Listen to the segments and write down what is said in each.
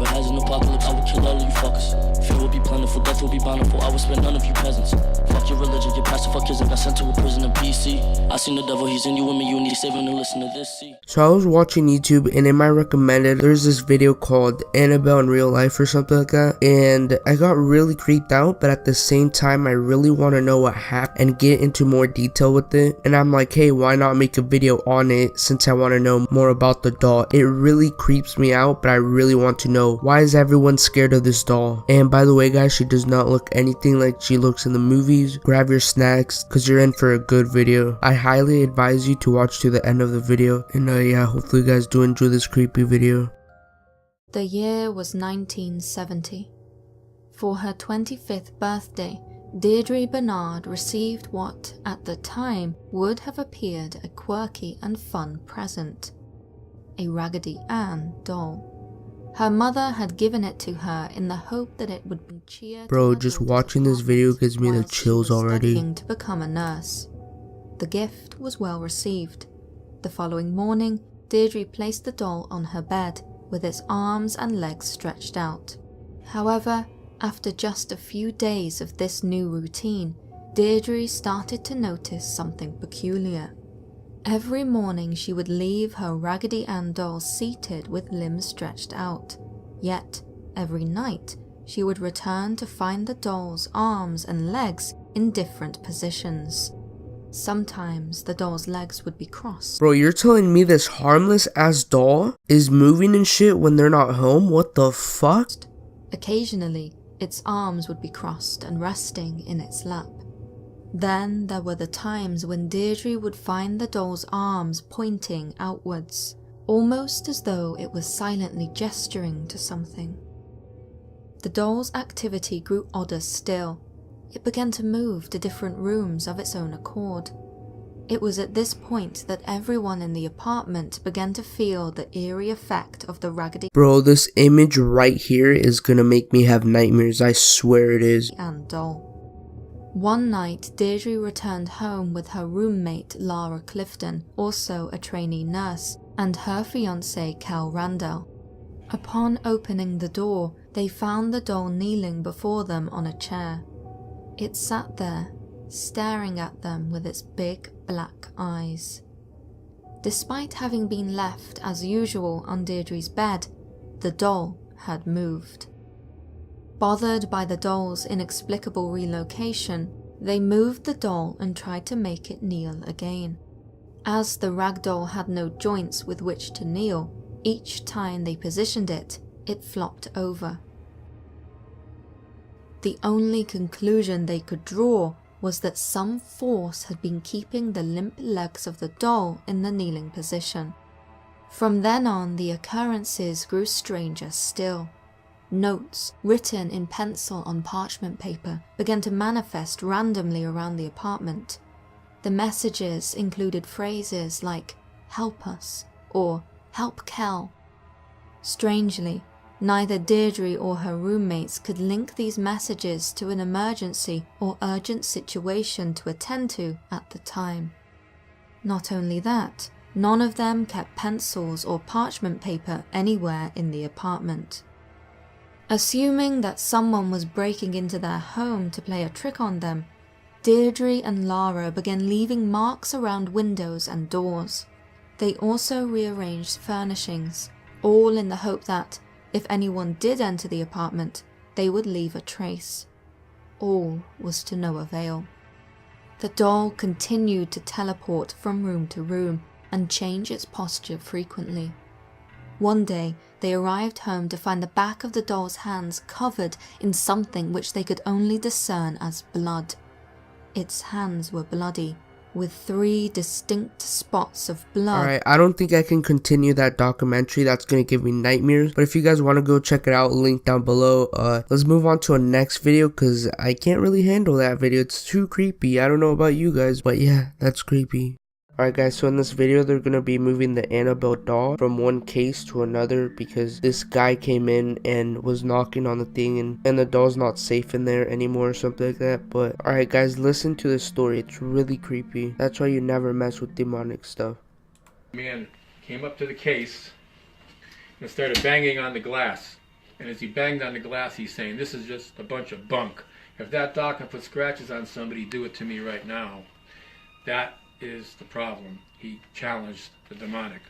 ever has an apocalypse, I would kill all of you fuckers. Fear will be plentiful, death will be bountiful, I would spare none of you peasants. Fuck your religion, your pastor, fuck kids, I got sent to a prison in PC. I seen the devil, he's in you and me, you need saving to listen to this, see. So I was watching YouTube, and in my recommended, there's this video called Annabelle in Real Life or something like that, and I got really creeped out, but at the same time I really want to know what happened and get into more detail with it. And I'm like, hey, why not make a video on it since I want to know more about the doll. It really creeps me out, but I really want to know, why is everyone scared of this doll? And by the way guys, she does not look anything like she looks in the movies. Grab your snacks because you're in for a good video. I highly advise you to watch to the end of the video, and yeah, hopefully you guys do enjoy this creepy video. The year was 1970. For her 25th birthday, Deirdre Bernard received what, at the time, would have appeared a quirky and fun present. A Raggedy Ann doll. Her mother had given it to her in the hope that it would bring cheer. Bro, just watching this video gives me the chills already. To become a nurse. The gift was well received. The following morning, Deirdre placed the doll on her bed, with its arms and legs stretched out. However, after just a few days of this new routine, Deirdre started to notice something peculiar. Every morning she would leave her Raggedy Ann doll seated with limbs stretched out, yet every night she would return to find the doll's arms and legs in different positions. Sometimes the doll's legs would be crossed. Bro, you're telling me this harmless ass doll is moving and shit when they're not home? What the fuck? Occasionally, its arms would be crossed and resting in its lap. Then there were the times when Deirdre would find the doll's arms pointing outwards, almost as though it was silently gesturing to something. The doll's activity grew odder still. It began to move to different rooms of its own accord. It was at this point that everyone in the apartment began to feel the eerie effect of the Raggedy Bro, this image right here is gonna make me have nightmares, I swear it is. Ann doll. One night, Deirdre returned home with her roommate Lara Clifton, also a trainee nurse, and her fiancé Cal Randall. Upon opening the door, they found the doll kneeling before them on a chair. It sat there, staring at them with its big black eyes. Despite having been left as usual on Deirdre's bed, the doll had moved. Bothered by the doll's inexplicable relocation, they moved the doll and tried to make it kneel again. As the rag doll had no joints with which to kneel, each time they positioned it, it flopped over. The only conclusion they could draw was that some force had been keeping the limp legs of the doll in the kneeling position. From then on, the occurrences grew stranger still. Notes, written in pencil on parchment paper, began to manifest randomly around the apartment. The messages included phrases like, "Help us," or "Help Kel." Strangely, neither Deirdre or her roommates could link these messages to an emergency or urgent situation to attend to at the time. Not only that, none of them kept pencils or parchment paper anywhere in the apartment. Assuming that someone was breaking into their home to play a trick on them, Deirdre and Lara began leaving marks around windows and doors. They also rearranged furnishings, all in the hope that, if anyone did enter the apartment, they would leave a trace. All was to no avail. The doll continued to teleport from room to room and change its posture frequently. One day, they arrived home to find the back of the doll's hands covered in something which they could only discern as blood. Its hands were bloody, with 3 distinct spots of blood. Alright, I don't think I can continue that documentary. That's gonna give me nightmares. But if you guys want to go check it out, link down below. Let's move on to a next video because I can't really handle that video. It's too creepy. I don't know about you guys, but yeah, that's creepy. Alright guys, so in this video they're going to be moving the Annabelle doll from one case to another because this guy came in and was knocking on the thing and the doll's not safe in there anymore or something like that. But alright guys, listen to this story. It's really creepy. That's why you never mess with demonic stuff. Man came up to the case and started banging on the glass. And as he banged on the glass, he's saying, "This is just a bunch of bunk. If that dog can put scratches on somebody, do it to me right now." That is the problem. He challenged the demonic.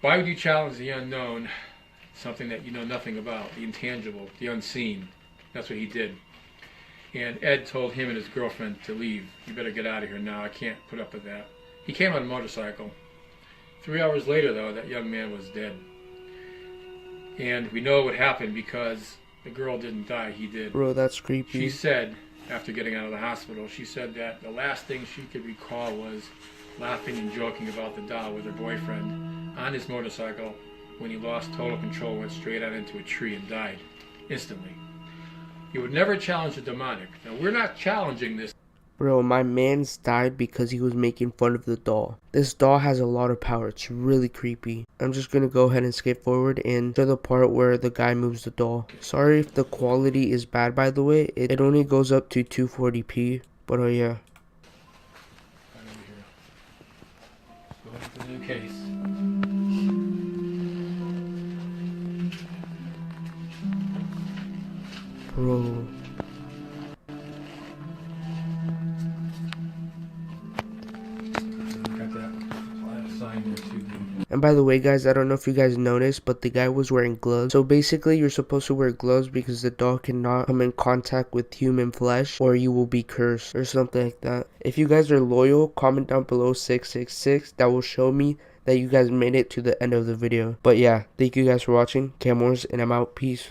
Why would you challenge the unknown, something that you know nothing about, the intangible, the unseen? That's what he did. And Ed told him and his girlfriend to leave. "You better get out of here now. I can't put up with that." He came on a motorcycle. 3 hours later, though, that young man was dead. And we know what happened because the girl didn't die, he did. Bro, that's creepy. She said, after getting out of the hospital, she said that the last thing she could recall was laughing and joking about the doll with her boyfriend on his motorcycle when he lost total control, went straight out into a tree and died instantly. You would never challenge the demonic. Now, we're not challenging this. Bro, my man's died because he was making fun of the doll. This doll has a lot of power. It's really creepy. I'm just gonna go ahead and skip forward and show the part where the guy moves the doll. Sorry if the quality is bad, by the way. It only goes up to 240p. But oh yeah. Right over here. Go into the new case. Bro. And by the way, guys, I don't know if you guys noticed, but the guy was wearing gloves. So basically, you're supposed to wear gloves because the doll cannot come in contact with human flesh or you will be cursed or something like that. If you guys are loyal, comment down below 666. That will show me that you guys made it to the end of the video. But yeah, thank you guys for watching. Cam Wars, and I'm out. Peace.